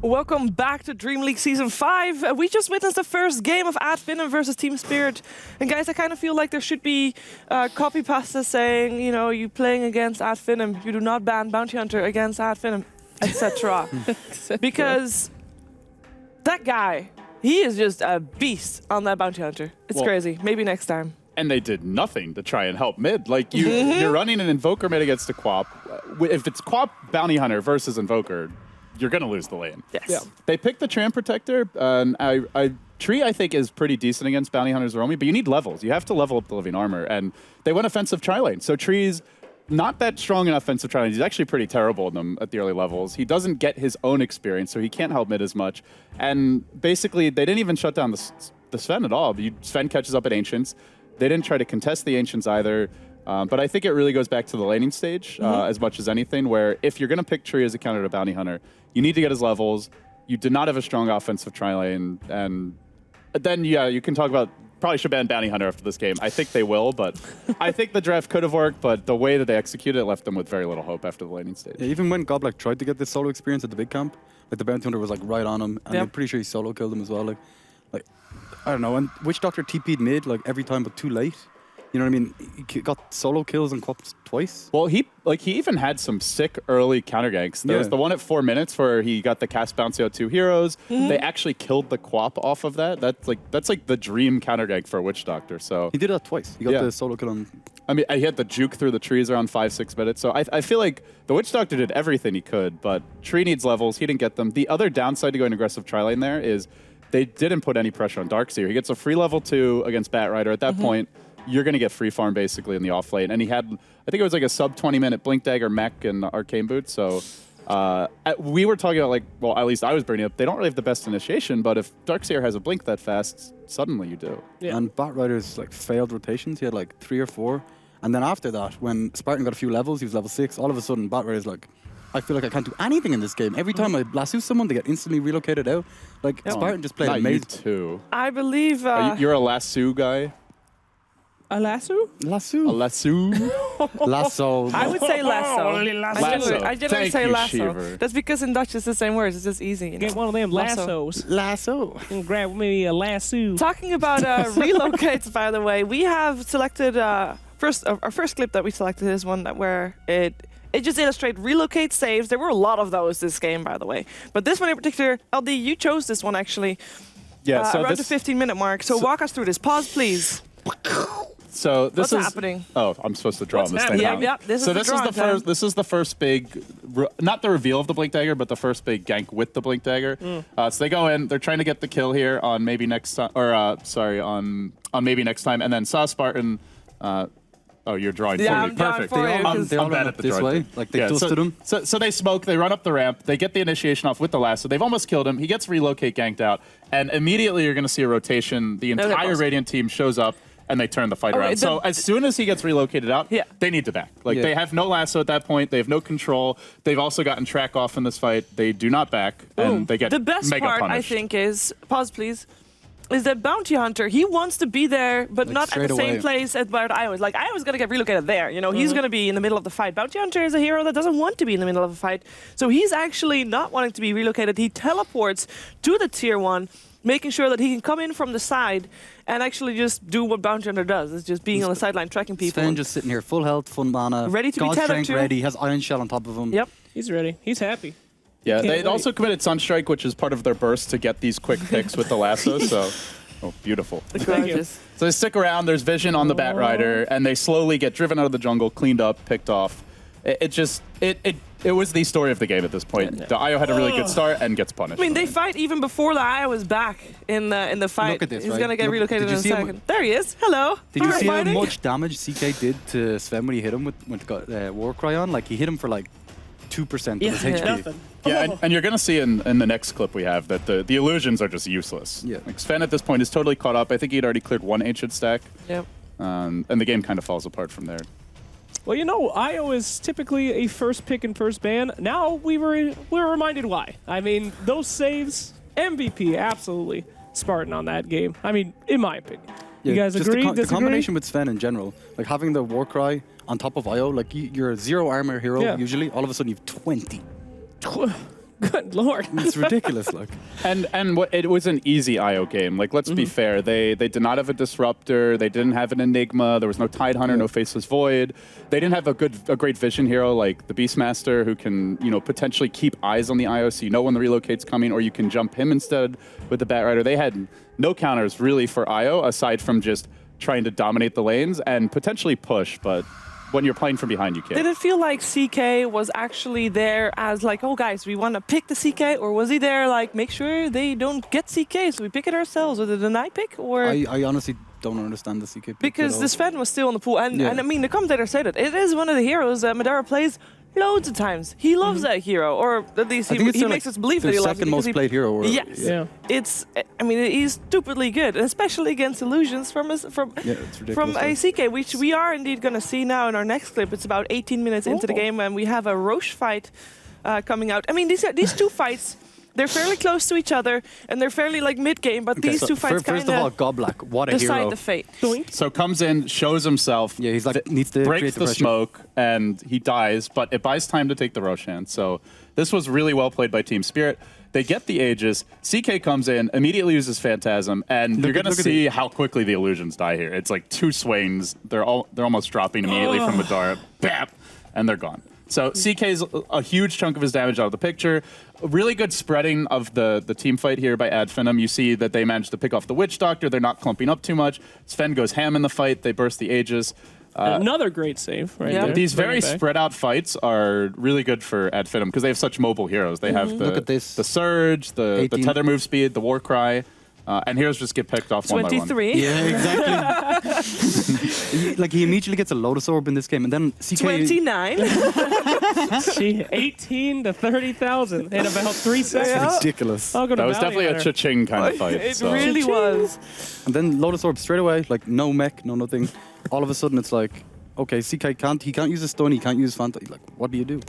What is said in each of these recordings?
Welcome back to DreamLeague Season 5. We just witnessed the first game of Finem versus Team Spirit. And guys, I kind of feel like there should be copy pasta saying, you know, you playing against Finem, you do not ban Bounty Hunter against Finem, etc. Because that guy, he is just a beast on that Bounty Hunter. It's crazy. Maybe next time. And they did nothing to try and help mid. Like, you're running an Invoker mid against a Quap. If it's Quap Bounty Hunter versus Invoker, you're going to lose the lane. Yes. Yeah. They picked the Tram Protector, and Tree, I think, is pretty decent against Bounty Hunters Romy, but you need levels. You have to level up the Living Armor, and they went offensive tri-lane. So Tree's not that strong in offensive tri-lane. He's actually pretty terrible in them at the early levels. He doesn't get his own experience, so he can't help mid as much. And basically, they didn't even shut down the Sven at all. Sven catches up at Ancients. They didn't try to contest the Ancients either. But I think it really goes back to the laning stage as much as anything, where if you're going to pick Tree as a counter to Bounty Hunter, you need to get his levels. You did not have a strong offensive tri-lane. And then, yeah, you can talk about probably should ban Bounty Hunter after this game. I think they will, but I think the draft could have worked, but the way that they executed it left them with very little hope after the laning stage. Yeah, even when Goblak tried to get this solo experience at the big camp, like the Bounty Hunter was like right on him, and I'm pretty sure he solo killed him as well. Like I don't know, and Witch Doctor TP'd mid like every time, but too late. You know what I mean? He got solo kills and Quaps twice. Well, he even had some sick early counter ganks. There was the one at 4 minutes where he got the cast bouncy out 2 heroes. They actually killed the Quap off of that. That's like the dream counter gank for a Witch Doctor. So he did that twice. He got the solo kill on. I mean, he had the juke through the trees around 5-6 minutes. So I feel like the Witch Doctor did everything he could, but Tree needs levels. He didn't get them. The other downside to going aggressive tri-lane there is they didn't put any pressure on Darkseer. He gets a free level 2 against Bat Rider. At that point, you're going to get free farm basically in the off lane. And he had, I think it was like a sub 20-minute Blink Dagger mech and Arcane Boot. So we were talking about, like, well, at least I was bringing up, they don't really have the best initiation, but if Darkseer has a blink that fast, suddenly you do. Yeah. And Bat Rider's like failed rotations. He had like 3 or 4. And then after that, when Spartan got a few levels, he was level 6, all of a sudden Bat Rider's like, I feel like I can't do anything in this game. Every time I lasso someone, they get instantly relocated out. Like, Spartan just played amazing. You too. I believe... you're a lasso guy? A lasso? Lasso. A lasso? Lasso. I would say lasso. Lasso. I generally say lasso. Shiver. That's because in Dutch it's the same words. It's just easy. You know? Get one of them lassos. Lasso. And grab maybe a lasso. Talking about relocates, by the way, we have selected our first clip that we selected is one where it just illustrates relocate saves. There were a lot of those this game, by the way. But this one in particular, LD, you chose this one actually. Yeah, so around the 15-minute mark. So walk us through this. Pause, please. So this What's happening? Oh, I'm supposed to draw on this thing. Yeah, this is the first big, not the reveal of the Blink Dagger, but the first big gank with the Blink Dagger. So they go in, they're trying to get the kill here on maybe next time, or on maybe next time, and then saw Spartan. Oh, you're drawing for me. Perfect. I'm bad at the this way. Like they dusted him. So they smoke, they run up the ramp, they get the initiation off with the lasso. They've almost killed him. He gets relocate ganked out, and immediately you're going to see a rotation. The entire Radiant team shows up, and they turn the fight around. So as soon as he gets relocated out, they need to back. Like they have no lasso at that point. They have no control. They've also gotten track off in this fight. They do not back, and they get the best mega part, punished. I think, is pause, please. Is that Bounty Hunter, he wants to be there, but like not at the same place as where I was. Like, I was going to get relocated there. You know, he's going to be in the middle of the fight. Bounty Hunter is a hero that doesn't want to be in the middle of a fight. So he's actually not wanting to be relocated. He teleports to the tier 1, making sure that he can come in from the side and actually just do what Bounty Hunter does. It's just being on the sideline, tracking people. Sven just sitting here, full health, full mana. Ready to be tethered to. Ready, has Iron Shell on top of him. Yep. He's ready. He's happy. Yeah, they also committed Sunstrike, which is part of their burst to get these quick picks with the lasso. So, oh, beautiful. Gorgeous. So they stick around. There's vision on the Bat Rider, and they slowly get driven out of the jungle, cleaned up, picked off. It was the story of the game at this point. The IO had a really good start and gets punished. I mean, they fight even before the IO was back in the fight. Look at this, He's going to get relocated in a second. Him? There he is. Hello. Did you see how much damage CK did to Sven when he hit him with Warcry on? Like, he hit him for like 2% of his HP. Nothing. Yeah, and you're going to see in the next clip we have that the illusions are just useless. Yeah. Like Sven at this point is totally caught up. I think he'd already cleared 1 ancient stack. Yep. And the game kind of falls apart from there. Well, you know, IO is typically a first pick and first ban. Now we're reminded why. I mean, those saves, MVP, absolutely Spartan on that game. I mean, in my opinion. You guys agree? The combination with Sven in general, like having the Warcry on top of IO, like you're a 0 armor hero usually. All of a sudden you have 20. Good lord. It's ridiculous. Like, And what, it was an easy IO game. Like, let's be fair. They did not have a Disruptor. They didn't have an Enigma. There was no Tidehunter, no Faceless Void. They didn't have a great vision hero like the Beastmaster, who can, you know, potentially keep eyes on the IO so you know when the relocate's coming, or you can jump him instead with the Batrider. They had no counters really for IO aside from just trying to dominate the lanes and potentially push, but when you're playing from behind, you can't. Did it feel like CK was actually there as like, oh guys, we want to pick the CK, or was he there like, make sure they don't get CK, so we pick it ourselves? Was it a night pick, or? I honestly don't understand the CK pick Because the Sven was still in the pool, and I mean, the commentator said it. It is one of the heroes that Madara plays loads of times. He loves that hero, or at least he makes us believe that he loves it. Second most played hero. Or, yes. Yeah. It's. I mean, he's stupidly good, especially against illusions from it's ridiculous, from a CK, which we are indeed going to see now in our next clip. It's about 18 minutes into the game, and we have a Roche fight coming out. I mean, these two fights. They're fairly close to each other, and they're fairly like mid-game, but these two fights kind First of all, Goblak, what a decide hero. the fate. So comes in, shows himself. Yeah, he's like, needs to breaks create the pressure. smoke, and he dies, but it buys time to take the Roshan. So this was really well played by Team Spirit. They get the Aegis. CK comes in, immediately uses Phantasm, and you're going to see how quickly the illusions die here. It's like 2 swings. They're almost dropping immediately from Madara. Bam! And they're gone. So CK's a huge chunk of his damage out of the picture. A really good spreading of the team fight here by Finem. You see that they managed to pick off the Witch Doctor. They're not clumping up too much. Sven goes ham in the fight. They burst the Aegis. Another great save right there. These Bring very it back. spread out fights are really good for Finem because they have such mobile heroes. They have Look at this. the Surge, the 18. Tether move speed, the War Cry. And heroes just get picked off one by one. 23. Yeah, exactly. He immediately gets a Lotus Orb in this game, and then CK... 29. Gee, 18 to 30,000 in about 3 seconds. Yeah. Ridiculous. I'll go to That was Bounty definitely a Hunter. cha-ching kind of fight. It so. really was. And then Lotus Orb straight away, like no mech, no nothing. All of a sudden it's like, okay, CK can't use a stun, he can't use Phanta. Like, what do you do?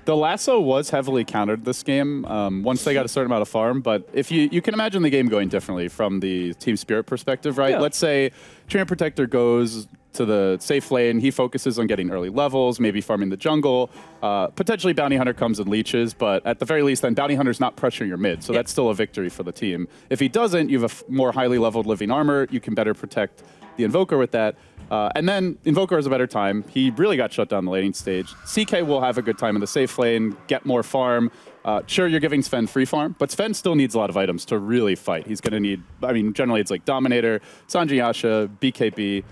The lasso was heavily countered this game once they got a certain amount of farm, but if you can imagine the game going differently from the Team Spirit perspective, right? Yeah. Let's say Treant Protector goes to the safe lane, he focuses on getting early levels, maybe farming the jungle. Potentially Bounty Hunter comes and leeches, but at the very least then Bounty Hunter's not pressuring your mid, so that's still a victory for the team. If he doesn't, you have a more highly leveled living armor, you can better protect the Invoker with that. And then Invoker has a better time. He really got shut down the laning stage. CK will have a good time in the safe lane, get more farm. Sure, you're giving Sven free farm, but Sven still needs a lot of items to really fight. He's going to need, I mean, generally it's like Dominator, Sanji Yasha, BKB.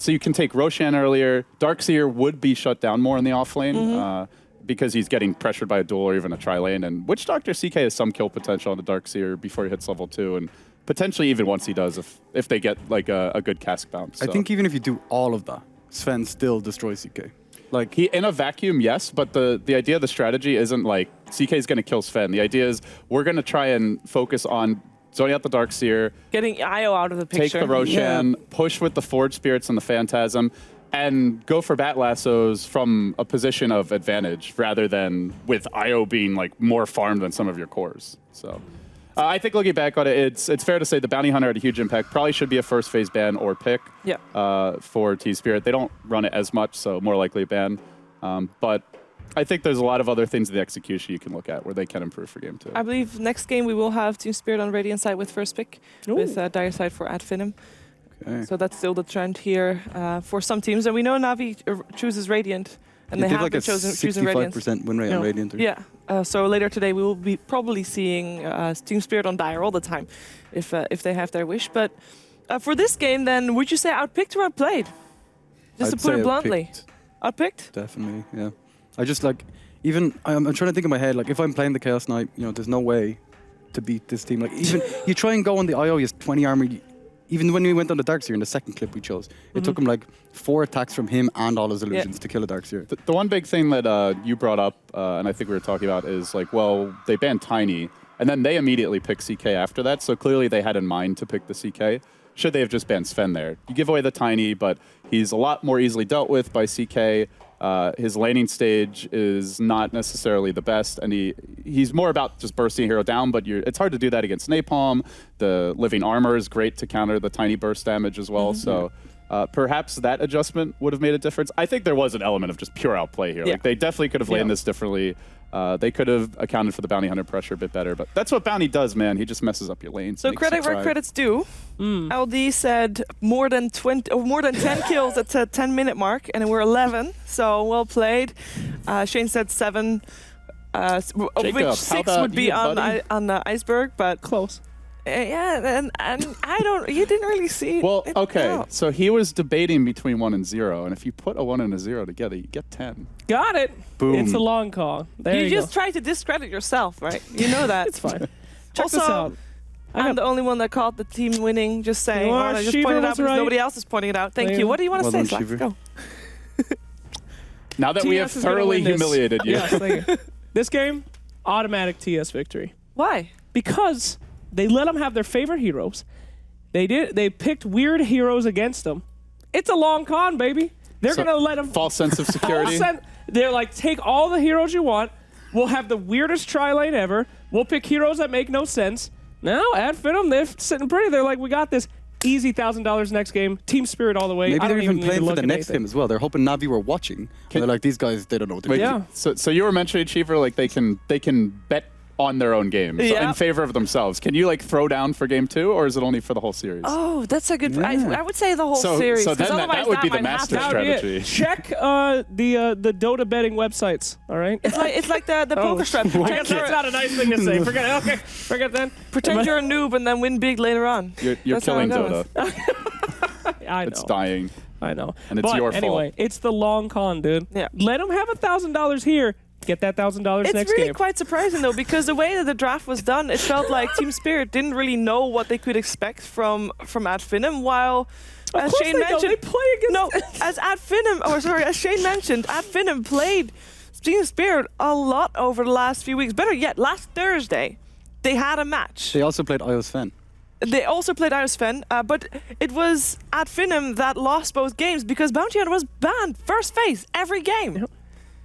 So you can take Roshan earlier. Darkseer would be shut down more in the off lane because he's getting pressured by a duel or even a tri-lane. And Witch Doctor CK has some kill potential on the Darkseer before he hits level 2. And potentially even once he does, if they get like a good cask bounce. So. I think even if you do all of that, Sven still destroys CK. Like he in a vacuum, yes, but the idea of the strategy isn't like CK is going to kill Sven. The idea is we're going to try and focus on zoning out the Darkseer, Getting Io out of the picture. take the Roshan, push with the Forge Spirits and the Phantasm, and go for Bat Lassos from a position of advantage rather than with Io being like more farmed than some of your cores. So. I think looking back on it, it's fair to say the Bounty Hunter had a huge impact. Probably should be a first phase ban or pick for T-Spirit. They don't run it as much, so more likely a ban. But I think there's a lot of other things in the execution you can look at where they can improve for game 2. I believe next game we will have Team Spirit on Radiant side with first pick, with Dire side for Finem. Okay. So that's still the trend here for some teams. And we know Navi chooses Radiant, and they did have like been a choosing Radiant. 65% win rate on Radiant. Yeah. So later today we will be probably seeing Team Spirit on Dire all the time, if they have their wish. But for this game, then, would you say outpicked or outplayed? Just to put it bluntly. Outpicked? Definitely, yeah. I just like, even, I'm trying to think in my head, like if I'm playing the Chaos Knight, you know, there's no way to beat this team. Like even, you try and go on the IO, he has 20 armor. Even when we went on the Darkseer in the second clip we chose, it took him like 4 attacks from him and all his illusions to kill a Darkseer. The one big thing that you brought up, and I think we were talking about, is like, well, they banned Tiny, and then they immediately picked CK after that, so clearly they had in mind to pick the CK. Should they have just banned Sven there? You give away the Tiny, but he's a lot more easily dealt with by CK. His laning stage is not necessarily the best, and he's more about just bursting a hero down, but it's hard to do that against Napalm. The living armor is great to counter the tiny burst damage as well, so perhaps that adjustment would have made a difference. I think there was an element of just pure outplay here. Like they definitely could have landed this differently. They could have accounted for the bounty hunter pressure a bit better, but that's what bounty does, man. He just messes up your lanes. So credit where credit's due. LD said more than 10 kills at the 10-minute mark, and we're 11. So well played. Shane said 7, of which 6 would be on the iceberg, but Close. Yeah, and I don't. You didn't really see. Well, it okay. out. So he was debating between 1 and 0, and if you put a 1 and a 0 together, you get 10. Got it. Boom. It's a long call. There you just go. try to discredit yourself, right? You know that. It's fine. Check Also, this out. I'm the only one that called the team winning. Just saying. You are. I just Shiva pointed it out was because right. nobody else is pointing it out. Thank There you. you What do you want to Well say, done, Slack? Shiva. Go. Now that we have TS is gonna thoroughly win this. humiliated you. Yes, thank you. This game, automatic TS victory. Why? Because they let them have their favorite heroes. They picked weird heroes against them. It's a long con, baby. They're So, gonna let them false sense of security. They're like, take all the heroes you want. We'll have the weirdest tri-lane ever. We'll pick heroes that make no sense. Now, at Finem, they're sitting pretty. They're like, we got this. Easy $1,000 next game. Team spirit all the way. Maybe I they're don't even need to playing for look the at next anything. game as well. They're hoping Navi were watching. And they're like, these guys, they don't know what they're Wait, doing. Yeah. So you were mentioning, Cheever, like they can bet on their own game Yeah. in favor of themselves. Can you like throw down for game 2, or is it only for the whole series? Oh, that's a good. Yeah. I would say the whole So- series. so 'cause then that otherwise would be the might have master to- That would be it. strategy. Check the Dota betting websites. All right. It's like the poker strap. I guess Pretend, that's not a nice thing to say. Forget it. Okay. Forget that. pretend you're a noob and then win big later on. You're That's how it killing goes. Dota. I know. It's dying. I know. And it's but your fault. anyway, it's the long con, dude. Yeah. Let them have $1,000 here. Get that $1,000 It's next really game. quite surprising though, because the way that the draft was done, it felt like Team Spirit didn't really know what they could expect from Ad Finem. While, as course Shane they don't. mentioned, They play against. no, as Shane mentioned, Ad Finem played Team Spirit a lot over the last few weeks. Better yet, last Thursday, they had a match. They also played iOS Fen. They also played Iris Fen, but it was Ad Finem that lost both games because Bounty Hunter was banned first phase every game.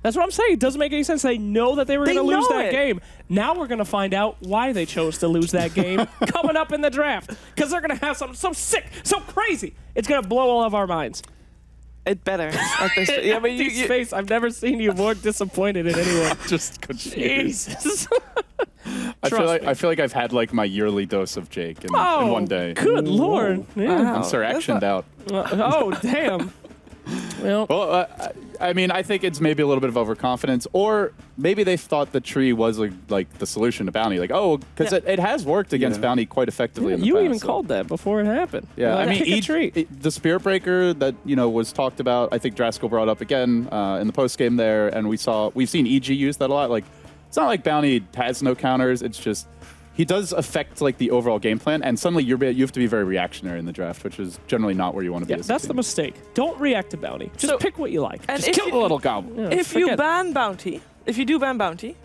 That's what I'm saying. It doesn't make any sense. They know that they were They going to lose know that it. game. Now we're going to find out why they chose to lose that game coming up in the draft. Because they're going to have something so sick, so crazy. It's going to blow all of our minds. It better. At this, yeah, but Andy's face, I've never seen you more disappointed in anyone. Just confused. Jesus. I Trust feel like I've had like my yearly dose of Jake in one day. Good Lord. Yeah. Wow. I'm Sir Actioned out. Oh, damn. Well, Well, I mean, I think it's maybe a little bit of overconfidence, or maybe they thought the tree was like the solution to bounty. Like, oh, because Yeah. it has worked against Yeah. bounty quite effectively in the you past. even so- called that before it happened. Yeah, You're like, I mean, pick a tree. the Spirit Breaker that was talked about. I think Draskell brought up again in the post game there, and we've seen EG use that a lot. Like, it's not like bounty has no counters. It's just he does affect like the overall game plan, and suddenly you have to be very reactionary in the draft, which is generally not where you want to be. Yeah, as a that's the team. mistake. Don't react to bounty. Just So- pick what you like. and Just if kill you, the little goblin. Yeah, if you forget it. ban Bounty, if you do ban Bounty,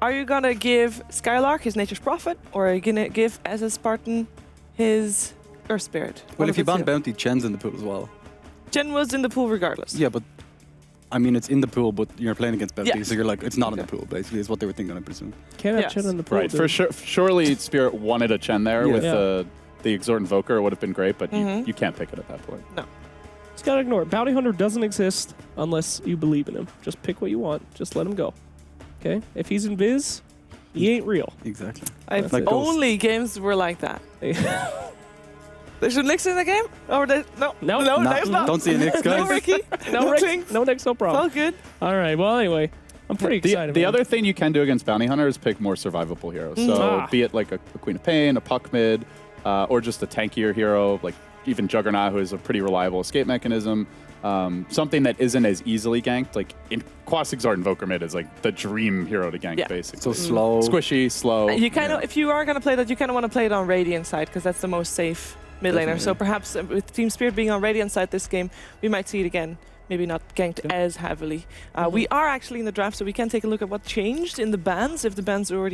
are you gonna give Skylark his Nature's Prophet, or are you gonna give as a Spartan his Earth Spirit? Well, One if of you the ban two. Bounty, Chen's in the pool as well. Jen was in the pool regardless. Yeah, but I mean, it's in the pool, but you're playing against Bounty, Yeah. so you're like, it's not in the Okay. pool, basically, is what they were thinking, I presume. Can't have Yes. Chen in the pool. Right, dude. for sure. Surely Spirit wanted a Chen there Yeah. with Yeah. the Exhort Invoker would have been great, but Mhm. you can't pick it at that point. Just gotta ignore it. Bounty Hunter doesn't exist unless you believe in him. Just pick what you want. Just let him go. Okay? If he's in Viz, he ain't real. Exactly. I've Like those. only games were like that. There's a Nyx in the game? Or no, No. there's not. Don't see a Nyx, No, guys. Ricky. No, Rick, Clink. no Nyx, no It's problem. all good. All right. Well, anyway, I'm pretty excited. The man. other thing you can do against Bounty Hunter is pick more survivable heroes. So Ah. be it like a Queen of Pain, a Puck mid, or just a tankier hero, like even Juggernaut, who is a pretty reliable escape mechanism. Something that isn't as easily ganked. Like in Quas Exhort Invoker mid is like the dream hero to gank, Yeah. basically. So slow. Squishy, slow. You kind of, if you are going to play that, you kind of want to play it on Radiant side because that's the most safe mid laner. So perhaps with Team Spirit being on Radiant side this game, we might see it again. Maybe not ganked as heavily. We are actually in the draft, so we can take a look at what changed in the bans, if the bans are already